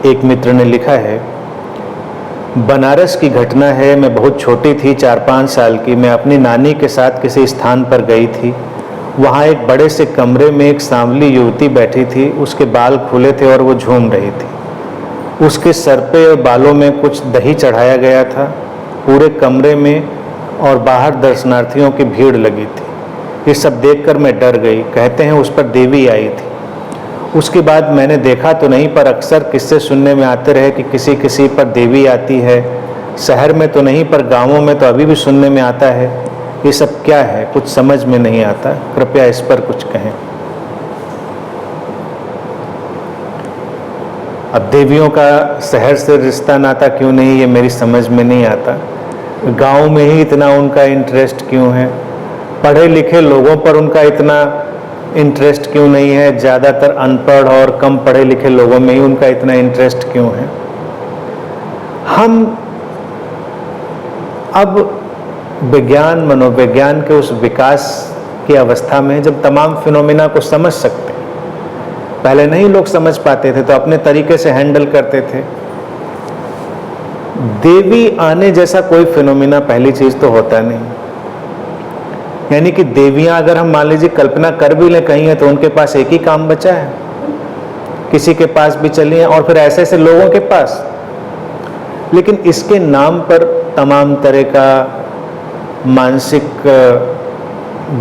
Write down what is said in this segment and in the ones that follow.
एक मित्र ने लिखा है, बनारस की घटना है। मैं बहुत छोटी थी, 4-5 साल की। मैं अपनी नानी के साथ किसी स्थान पर गई थी। वहाँ एक बड़े से कमरे में एक सांवली युवती बैठी थी। उसके बाल खुले थे और वो झूम रही थी। उसके सर पे और बालों में कुछ दही चढ़ाया गया था। पूरे कमरे में और बाहर दर्शनार्थियों की भीड़ लगी थी। ये सब देखकर मैं डर गई। कहते हैं उस पर देवी आई थी। उसके बाद मैंने देखा तो नहीं, पर अक्सर किस्से सुनने में आते रहे कि किसी किसी पर देवी आती है। शहर में तो नहीं, पर गांवों में तो अभी भी सुनने में आता है। ये सब क्या है, कुछ समझ में नहीं आता। कृपया इस पर कुछ कहें। अब देवियों का शहर से रिश्ता नाता क्यों नहीं, ये मेरी समझ में नहीं आता। गांव में ही इतना उनका इंटरेस्ट क्यों है? पढ़े लिखे लोगों पर उनका इतना इंटरेस्ट क्यों नहीं है? ज़्यादातर अनपढ़ और कम पढ़े लिखे लोगों में ही उनका इतना इंटरेस्ट क्यों है? हम अब विज्ञान, मनोविज्ञान के उस विकास की अवस्था में जब तमाम फिनोमिना को समझ सकते हैं। पहले नहीं लोग समझ पाते थे तो अपने तरीके से हैंडल करते थे। देवी आने जैसा कोई फिनोमिना पहली चीज तो होता नहीं। यानी कि देवियां अगर हम मान लीजिए कल्पना कर भी लें कहीं है तो उनके पास एक ही काम बचा है, किसी के पास भी चलिए और फिर ऐसे ऐसे लोगों के पास। लेकिन इसके नाम पर तमाम तरह का मानसिक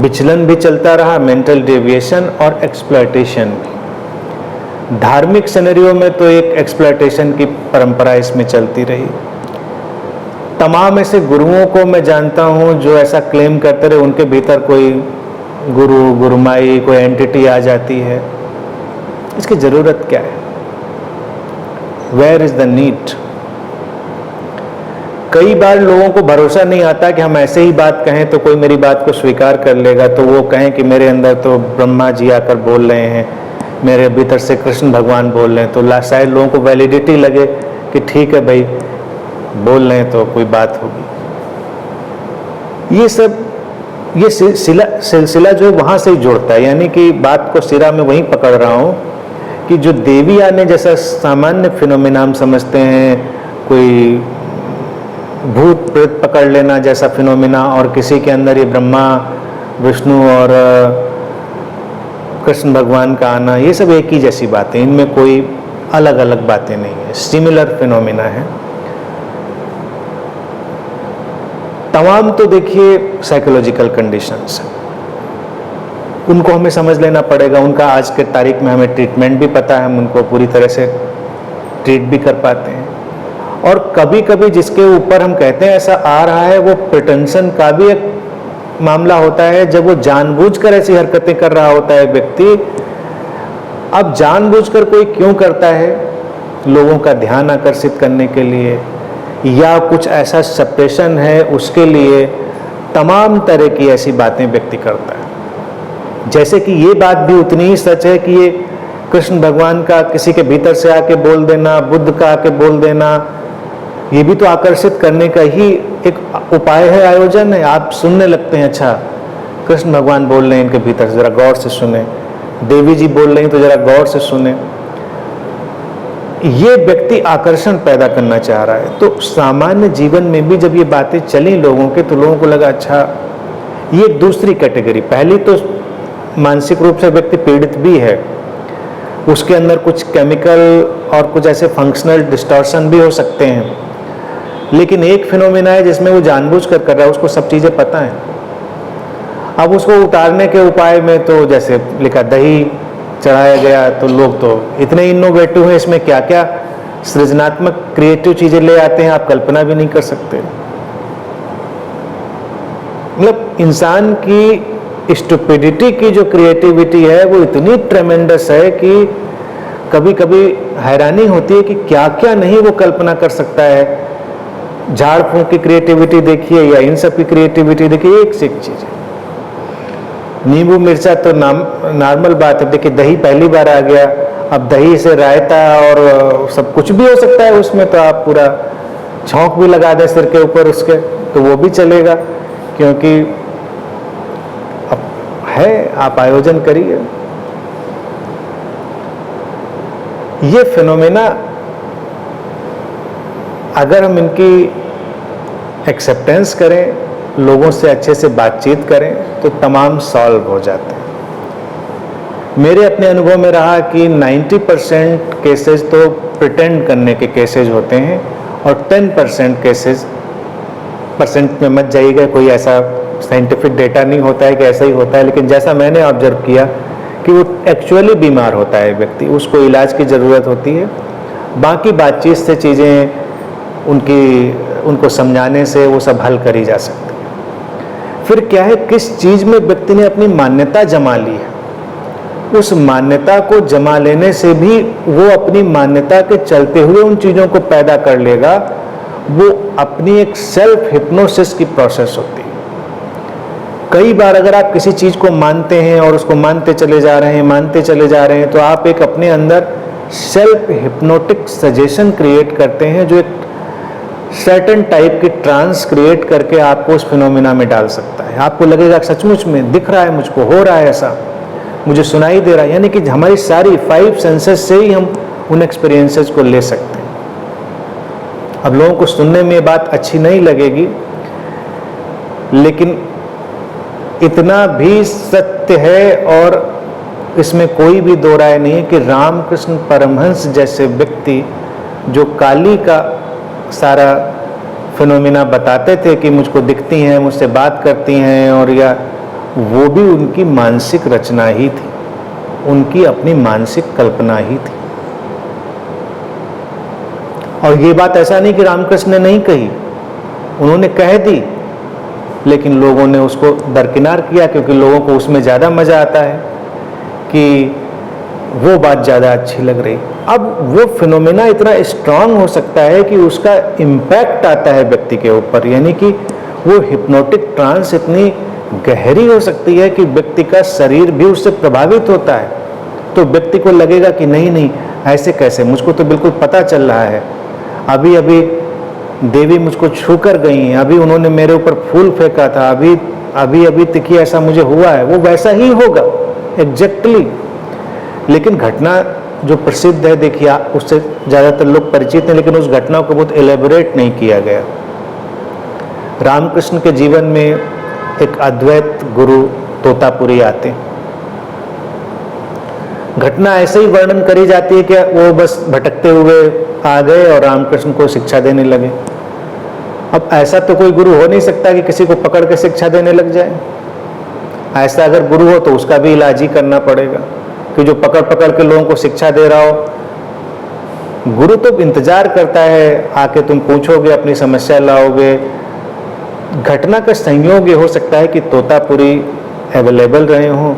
विचलन भी चलता रहा, मेंटल डेविएशन और एक्सप्लॉयटेशन भी। धार्मिक सिनेरियो में तो एक एक्सप्लॉयटेशन की परंपरा इसमें चलती रही। तमाम ऐसे गुरुओं को मैं जानता हूं जो ऐसा क्लेम करते रहे उनके भीतर कोई गुरु, गुरुमाई, कोई एंटिटी आ जाती है। इसकी जरूरत क्या है? Where is the need? कई बार लोगों को भरोसा नहीं आता कि हम ऐसे ही बात कहें तो कोई मेरी बात को स्वीकार कर लेगा, तो वो कहें कि मेरे अंदर तो ब्रह्मा जी आकर बोल रहे हैं, मेरे भीतर से कृष्ण भगवान बोल रहे हैं, तो शायद लोगों को वैलिडिटी लगे कि ठीक है भाई बोल रहे हैं तो कोई बात होगी। ये सिलसिला जो वहां से ही जोड़ता है, यानी कि बात को सिरा में वहीं पकड़ रहा हूं कि जो देवी आने जैसा सामान्य फिनोमिना हम समझते हैं, कोई भूत प्रेत पकड़ लेना जैसा फिनोमिना, और किसी के अंदर ये ब्रह्मा, विष्णु और कृष्ण भगवान का आना, ये सब एक ही जैसी बातें, इनमें कोई अलग अलग बातें नहीं है, सिमिलर फिनोमिना है। तमाम तो देखिए साइकोलॉजिकल कंडीशंस हैं, उनको हमें समझ लेना पड़ेगा। उनका आज के तारीख में हमें ट्रीटमेंट भी पता है, हम उनको पूरी तरह से ट्रीट भी कर पाते हैं। और कभी कभी जिसके ऊपर हम कहते हैं ऐसा आ रहा है, वो प्रिटेंशन का भी एक मामला होता है, जब वो जानबूझकर ऐसी हरकतें कर रहा होता है व्यक्ति। अब जानबूझकर कोई क्यों करता है? लोगों का ध्यान आकर्षित करने के लिए, या कुछ ऐसा सप्रेशन है उसके लिए, तमाम तरह की ऐसी बातें व्यक्ति करता है। जैसे कि ये बात भी उतनी ही सच है कि ये कृष्ण भगवान का किसी के भीतर से आके बोल देना, बुद्ध का आके बोल देना, ये भी तो आकर्षित करने का ही एक उपाय है, आयोजन है। आप सुनने लगते हैं, अच्छा कृष्ण भगवान बोल रहे हैं इनके भीतर से, जरा गौर से सुने, देवी जी बोल रही हैं तो जरा गौर से सुने। ये व्यक्ति आकर्षण पैदा करना चाह रहा है। तो सामान्य जीवन में भी जब ये बातें चली लोगों के, तो लोगों को लगा अच्छा ये दूसरी कैटेगरी। पहली तो मानसिक रूप से व्यक्ति पीड़ित भी है, उसके अंदर कुछ केमिकल और कुछ ऐसे फंक्शनल डिस्टॉर्शन भी हो सकते हैं। लेकिन एक फिनोमिना है जिसमें वो जानबूझकर कर रहा है, उसको सब चीजें पता है। अब उसको उतारने के उपाय में तो जैसे लिखा दही चढ़ाया गया, तो लोग तो इतने इनोवेटिव हैं, इसमें क्या क्या सृजनात्मक क्रिएटिव चीजें ले आते हैं, आप कल्पना भी नहीं कर सकते। मतलब इंसान की स्टुपिडिटी की जो क्रिएटिविटी है वो इतनी ट्रेमेंडस है कि कभी कभी हैरानी होती है कि क्या क्या नहीं वो कल्पना कर सकता है। झाड़ फूंक की क्रिएटिविटी देखिए या इन सब की क्रिएटिविटी देखिए, एक से एक चीज है। नींबू मिर्चा तो नॉर्मल बात है, देखिए दही पहली बार आ गया, अब दही से रायता और सब कुछ भी हो सकता है उसमें, तो आप पूरा छौंक भी लगा दें सिर के ऊपर उसके तो वो भी चलेगा, क्योंकि अब है, आप आयोजन करिए। ये फिनोमेना अगर हम इनकी एक्सेप्टेंस करें, लोगों से अच्छे से बातचीत करें, तो तमाम सॉल्व हो जाते हैं। मेरे अपने अनुभव में रहा कि 90% केसेस तो प्रिटेंड करने के केसेस होते हैं और 10% केसेस, परसेंट में मत जाइएगा, कोई ऐसा साइंटिफिक डेटा नहीं होता है कि ऐसा ही होता है, लेकिन जैसा मैंने ऑब्जर्व किया कि वो एक्चुअली बीमार होता है व्यक्ति, उसको इलाज की ज़रूरत होती है। बाकी बातचीत से चीज़ें उनको समझाने से वो सब हल करी जा सकती है। फिर क्या है, किस चीज़ में व्यक्ति ने अपनी मान्यता जमा ली है, उस मान्यता को जमा लेने से भी वो अपनी मान्यता के चलते हुए उन चीज़ों को पैदा कर लेगा। वो अपनी एक सेल्फ हिप्नोसिस की प्रोसेस होती है। कई बार अगर आप किसी चीज़ को मानते हैं और उसको मानते चले जा रहे हैं, तो आप एक अपने अंदर सेल्फ हिप्नोटिक सजेशन क्रिएट करते हैं, जो एक सर्टेन टाइप की ट्रांस क्रिएट करके आपको उस फिनोमिना में डाल सकता है। आपको लगेगा सचमुच में दिख रहा है, मुझको हो रहा है ऐसा, मुझे सुनाई दे रहा है। यानी कि हमारी सारी 5 सेंसेस से ही हम उन एक्सपीरियंसेस को ले सकते हैं। अब लोगों को सुनने में ये बात अच्छी नहीं लगेगी, लेकिन इतना भी सत्य है और इसमें कोई भी दो राय नहीं है कि रामकृष्ण परमहंस जैसे व्यक्ति जो काली का सारा फिनोमिना बताते थे कि मुझको दिखती हैं, मुझसे बात करती हैं, और या वो भी उनकी मानसिक रचना ही थी, उनकी अपनी मानसिक कल्पना ही थी। और ये बात ऐसा नहीं कि रामकृष्ण ने नहीं कही, उन्होंने कह दी, लेकिन लोगों ने उसको दरकिनार किया, क्योंकि लोगों को उसमें ज़्यादा मज़ा आता है कि वो बात ज़्यादा अच्छी लग रही। अब वो फिनोमेना इतना स्ट्रांग हो सकता है कि उसका इम्पैक्ट आता है व्यक्ति के ऊपर, यानी कि वो हिप्नोटिक ट्रांस इतनी गहरी हो सकती है कि व्यक्ति का शरीर भी उससे प्रभावित होता है। तो व्यक्ति को लगेगा कि नहीं ऐसे कैसे, मुझको तो बिल्कुल पता चल रहा है, अभी अभी देवी मुझको छू कर गई हैं, अभी उन्होंने मेरे ऊपर फूल फेंका था, अभी तक ही ऐसा मुझे हुआ है, वो वैसा ही होगा एग्जैक्टली। लेकिन घटना जो प्रसिद्ध है, देखिए उससे ज़्यादातर लोग परिचित हैं, लेकिन उस घटना को बहुत एलेबोरेट नहीं किया गया। रामकृष्ण के जीवन में एक अद्वैत गुरु तोतापुरी आते हैं। घटना ऐसे ही वर्णन करी जाती है कि वो बस भटकते हुए आ गए और रामकृष्ण को शिक्षा देने लगे। अब ऐसा तो कोई गुरु हो नहीं सकता कि किसी को पकड़ के शिक्षा देने लग जाए। ऐसा अगर गुरु हो तो उसका भी इलाज ही करना पड़ेगा, कि जो पकड़ पकड़ के लोगों को शिक्षा दे रहा हो। गुरु तो इंतजार करता है, आके तुम पूछोगे, अपनी समस्या लाओगे। घटना का संयोग ये हो सकता है कि तोतापुरी अवेलेबल रहे हों,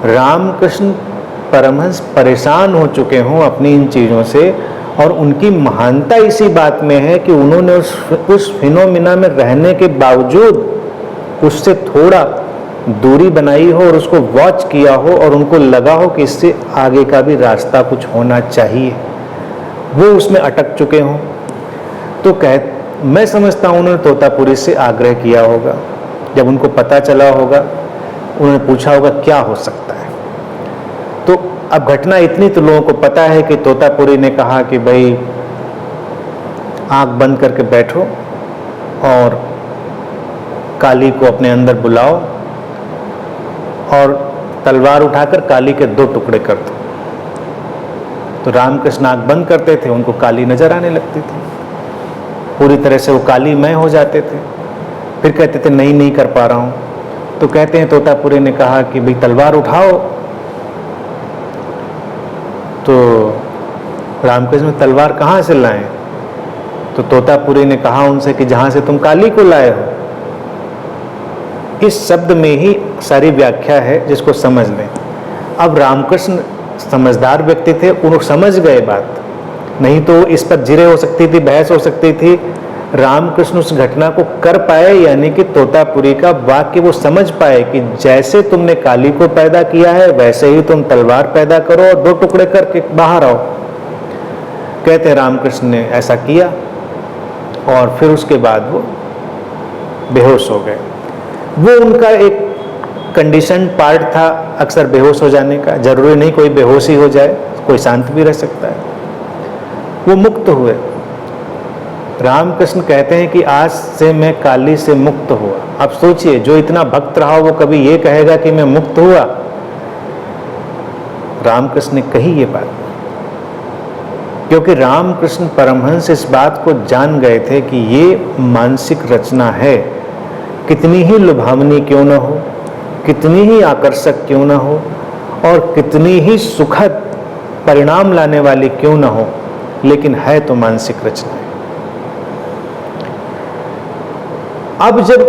रामकृष्ण परमहंस परेशान हो चुके हों अपनी इन चीज़ों से, और उनकी महानता इसी बात में है कि उन्होंने उस फिनोमिना में रहने के बावजूद उससे थोड़ा दूरी बनाई हो और उसको वॉच किया हो, और उनको लगा हो कि इससे आगे का भी रास्ता कुछ होना चाहिए, वो उसमें अटक चुके हों। तो मैं समझता हूँ उन्होंने तोतापुरी से आग्रह किया होगा, जब उनको पता चला होगा, उन्होंने पूछा होगा क्या हो सकता है। तो अब घटना इतनी तो लोगों को पता है कि तोतापुरी ने कहा कि भाई आंख बंद करके बैठो और काली को अपने अंदर बुलाओ और तलवार उठाकर काली के 2 टुकड़े कर दो। तो रामकृष्ण आंख बंद करते थे, उनको काली नजर आने लगती थी, पूरी तरह से वो कालीमय हो जाते थे। फिर कहते थे नहीं कर पा रहा हूँ। तो कहते हैं तोतापुरी ने कहा कि भाई तलवार उठाओ। तो रामकृष्ण तलवार कहाँ से लाएं? तो तोतापुरी ने कहा उनसे कि जहाँ से तुम काली को लाए हो। इस शब्द में ही सारी व्याख्या है, जिसको समझ लें। अब रामकृष्ण समझदार व्यक्ति थे, उन्होंने समझ गए बात, नहीं तो इस पर जिरे हो सकती थी, बहस हो सकती थी। रामकृष्ण उस घटना को कर पाए, यानी कि तोतापुरी का वाक्य वो समझ पाए कि जैसे तुमने काली को पैदा किया है वैसे ही तुम तलवार पैदा करो और 2 टुकड़े करके बाहर आओ। कहते हैं रामकृष्ण ने ऐसा किया और फिर उसके बाद वो बेहोश हो गए। वो उनका एक कंडीशन पार्ट था अक्सर बेहोश हो जाने का, जरूरी नहीं कोई बेहोश ही हो जाए, कोई शांत भी रह सकता है। वो मुक्त हुए। रामकृष्ण कहते हैं कि आज से मैं काली से मुक्त हुआ। अब सोचिए, जो इतना भक्त रहा वो कभी ये कहेगा कि मैं मुक्त हुआ? रामकृष्ण ने कही ये बात, क्योंकि रामकृष्ण परमहंस इस बात को जान गए थे कि ये मानसिक रचना है, कितनी ही लुभावनी क्यों न हो, कितनी ही आकर्षक क्यों न हो और कितनी ही सुखद परिणाम लाने वाली क्यों न हो, लेकिन है तो मानसिक रचना है। अब जब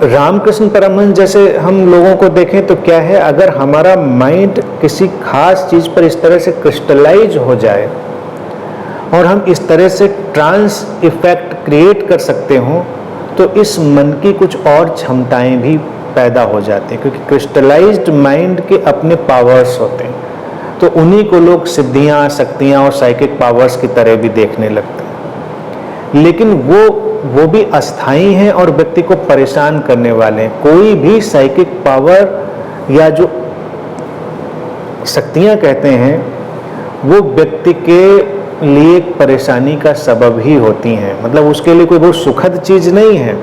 रामकृष्ण परमहंस जैसे हम लोगों को देखें तो क्या है, अगर हमारा माइंड किसी खास चीज पर इस तरह से क्रिस्टलाइज हो जाए और हम इस तरह से ट्रांस इफेक्ट क्रिएट कर सकते हो, तो इस मन की कुछ और क्षमताएं भी पैदा हो जाती हैं, क्योंकि क्रिस्टलाइज्ड माइंड के अपने पावर्स होते हैं, तो उन्हीं को लोग सिद्धियां, शक्तियां और साइकिक पावर्स की तरह भी देखने लगते हैं। लेकिन वो भी अस्थाई हैं और व्यक्ति को परेशान करने वाले हैं। कोई भी साइकिक पावर या जो शक्तियां कहते हैं, वो व्यक्ति के लिए परेशानी का सबब ही होती हैं। मतलब उसके लिए कोई बहुत सुखद चीज नहीं है।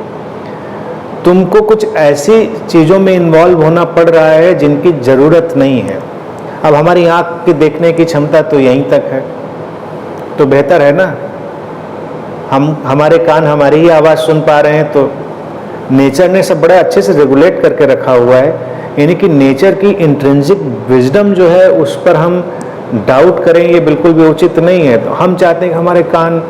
तुमको कुछ ऐसी चीजों में इन्वॉल्व होना पड़ रहा है जिनकी जरूरत नहीं है। अब हमारी आंख की देखने की क्षमता तो यहीं तक है, तो बेहतर है ना, हमारे कान हमारी ही आवाज़ सुन पा रहे हैं। तो नेचर ने सब बड़ा अच्छे से रेगुलेट करके रखा हुआ है, यानी कि नेचर की इंट्रिंसिक विजडम जो है उस पर हम डाउट करें ये बिल्कुल भी उचित नहीं है। तो हम चाहते हैं कि हमारे कान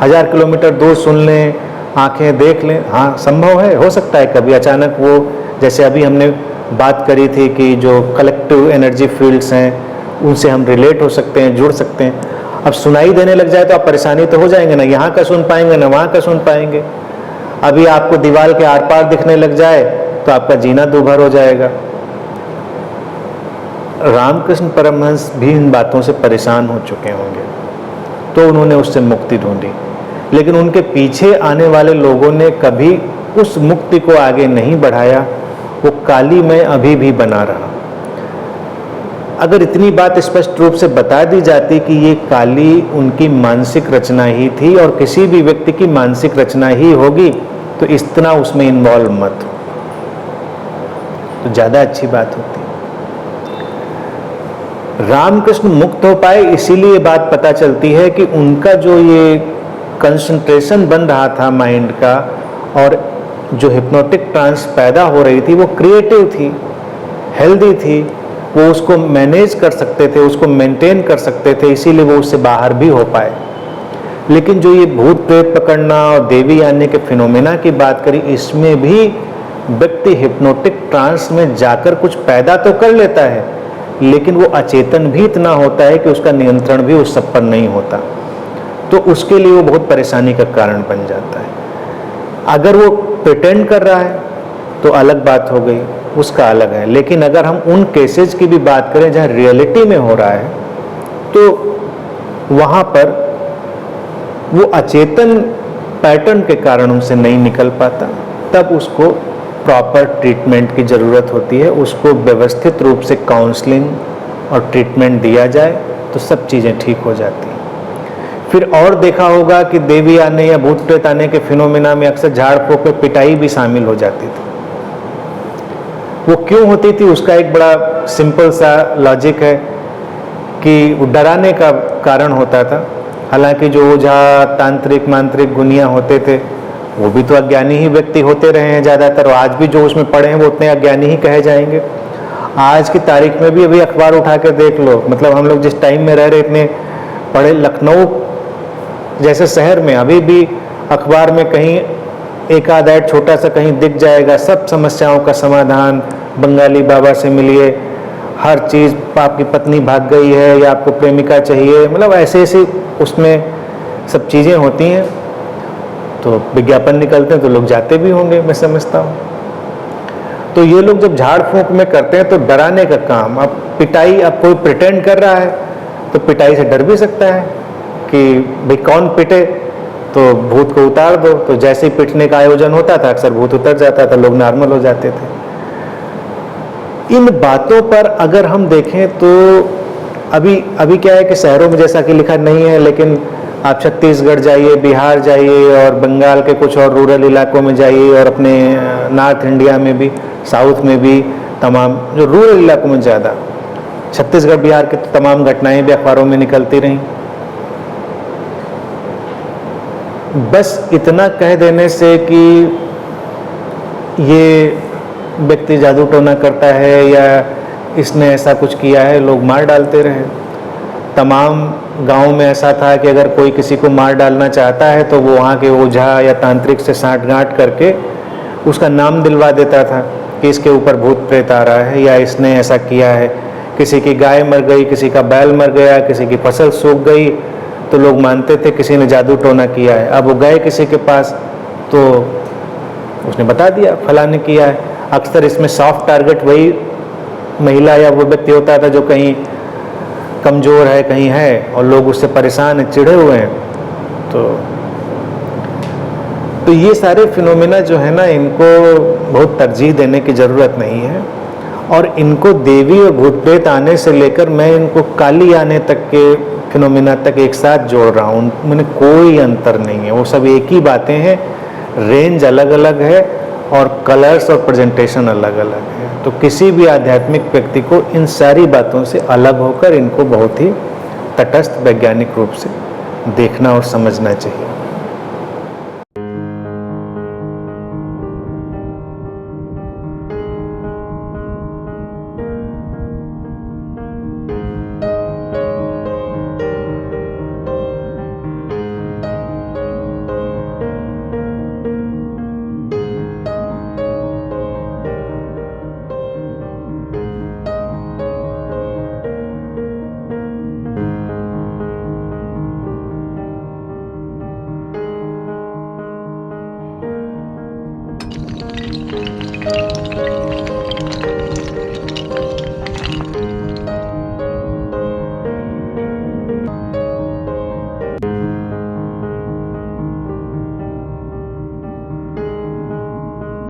1000 किलोमीटर दूर सुन लें, आंखें देख लें। हाँ, संभव है, हो सकता है कभी अचानक वो, जैसे अभी हमने बात करी थी कि जो कलेक्टिव एनर्जी फील्ड्स हैं उनसे हम रिलेट हो सकते हैं, जुड़ सकते हैं। अब सुनाई देने लग जाए तो आप परेशानी तो हो जाएंगे ना, यहाँ का सुन पाएंगे ना वहाँ का सुन पाएंगे। अभी आपको दीवार के आर पार दिखने लग जाए तो आपका जीना दूभर हो जाएगा। रामकृष्ण परमहंस भी इन बातों से परेशान हो चुके होंगे, तो उन्होंने उससे मुक्ति ढूंढी। लेकिन उनके पीछे आने वाले लोगों ने कभी उस मुक्ति को आगे नहीं बढ़ाया, वो काली में अभी भी बना रहा। अगर इतनी बात स्पष्ट रूप से बता दी जाती कि ये काली उनकी मानसिक रचना ही थी और किसी भी व्यक्ति की मानसिक रचना ही होगी, तो इतना उसमें इन्वॉल्व मत हो, तो ज़्यादा अच्छी बात होती। रामकृष्ण मुक्त हो पाए इसीलिए बात पता चलती है कि उनका जो ये कंसंट्रेशन बन रहा था माइंड का और जो हिप्नोटिक ट्रांस पैदा हो रही थी, वो क्रिएटिव थी, हेल्दी थी, वो उसको मैनेज कर सकते थे, उसको मेंटेन कर सकते थे, इसीलिए वो उससे बाहर भी हो पाए। लेकिन जो ये भूत प्रेत पकड़ना और देवी आने के फिनोमेना की बात करी, इसमें भी व्यक्ति हिप्नोटिक ट्रांस में जाकर कुछ पैदा तो कर लेता है, लेकिन वो अचेतन भी इतना होता है कि उसका नियंत्रण भी उस सब पर नहीं होता, तो उसके लिए वो बहुत परेशानी का कारण बन जाता है। अगर वो प्रिटेंड कर रहा है तो अलग बात हो गई, उसका अलग है। लेकिन अगर हम उन केसेस की भी बात करें जहाँ रियलिटी में हो रहा है, तो वहाँ पर वो अचेतन पैटर्न के कारण उनसे नहीं निकल पाता, तब उसको प्रॉपर ट्रीटमेंट की ज़रूरत होती है। उसको व्यवस्थित रूप से काउंसलिंग और ट्रीटमेंट दिया जाए तो सब चीज़ें ठीक हो जाती हैं। फिर और देखा होगा कि देवी आने या भूत प्रेत आने के फिनोमेना में अक्सर झाड़ फूंक में पिटाई भी शामिल हो जाती थी। वो क्यों होती थी, उसका एक बड़ा सिंपल सा लॉजिक है कि वो डराने का कारण होता था। हालांकि जो ओझा, तांत्रिक, मांत्रिक, गुनिया होते थे, वो भी तो अज्ञानी ही व्यक्ति होते रहे हैं ज़्यादातर, और आज भी जो उसमें पढ़े हैं वो उतने अज्ञानी ही कहे जाएंगे। आज की तारीख में भी अभी अखबार उठा के देख लो, मतलब हम लोग जिस टाइम में रह रहे, इतने पढ़े, लखनऊ जैसे शहर में अभी भी अखबार में कहीं एक आध ऐड छोटा सा कहीं दिख जाएगा, सब समस्याओं का समाधान, बंगाली बाबा से मिलिए, हर चीज़, आपकी पत्नी भाग गई है या आपको प्रेमिका चाहिए, मतलब ऐसे ऐसे उसमें सब चीज़ें होती हैं। तो विज्ञापन निकलते हैं तो लोग जाते भी होंगे, मैं समझता हूँ। तो ये लोग जब झाड़ फूंक में करते हैं तो डराने का काम। अब पिटाई, अब कोई प्रिटेंड कर रहा है तो पिटाई से डर भी सकता है कि भाई कौन पिटे, तो भूत को उतार दो। तो जैसे ही पिटने का आयोजन होता था अक्सर भूत उतर जाता था, लोग नॉर्मल हो जाते थे। इन बातों पर अगर हम देखें तो अभी क्या है कि शहरों में जैसा कि लिखा नहीं है, लेकिन आप छत्तीसगढ़ जाइए, बिहार जाइए और बंगाल के कुछ और रूरल इलाकों में जाइए और अपने नॉर्थ इंडिया में भी, साउथ में भी, तमाम जो रूरल इलाकों में ज़्यादा, छत्तीसगढ़ बिहार की तो तमाम घटनाएं भी अखबारों में निकलती रहीं। बस इतना कह देने से कि ये व्यक्ति जादू टोना करता है या इसने ऐसा कुछ किया है, लोग मार डालते रहे। तमाम गांव में ऐसा था कि अगर कोई किसी को मार डालना चाहता है तो वो वहाँ के ओझा या तांत्रिक से साँठ-गाँठ करके उसका नाम दिलवा देता था कि इसके ऊपर भूत प्रेत आ रहा है या इसने ऐसा किया है। किसी की गाय मर गई, किसी का बैल मर गया, किसी की फसल सूख गई, तो लोग मानते थे किसी ने जादू टोना किया है। अब वो गए किसी के पास तो उसने बता दिया फलां ने किया है। अक्सर इसमें सॉफ्ट टारगेट वही महिला या वो व्यक्ति होता था जो कहीं कमज़ोर है, कहीं है, और लोग उससे परेशान हैं, चिढ़े हुए हैं। तो ये सारे फिनोमेना जो है ना, इनको बहुत तरजीह देने की ज़रूरत नहीं है, और इनको देवी और भूत प्रेत आने से लेकर मैं इनको काली आने तक के फिनोमेना तक एक साथ जोड़ रहा हूँ। उनमें कोई अंतर नहीं है, वो सब एक ही बातें हैं, रेंज अलग अलग है और कलर्स और प्रेजेंटेशन अलग अलग है। तो किसी भी आध्यात्मिक व्यक्ति को इन सारी बातों से अलग होकर इनको बहुत ही तटस्थ वैज्ञानिक रूप से देखना और समझना चाहिए।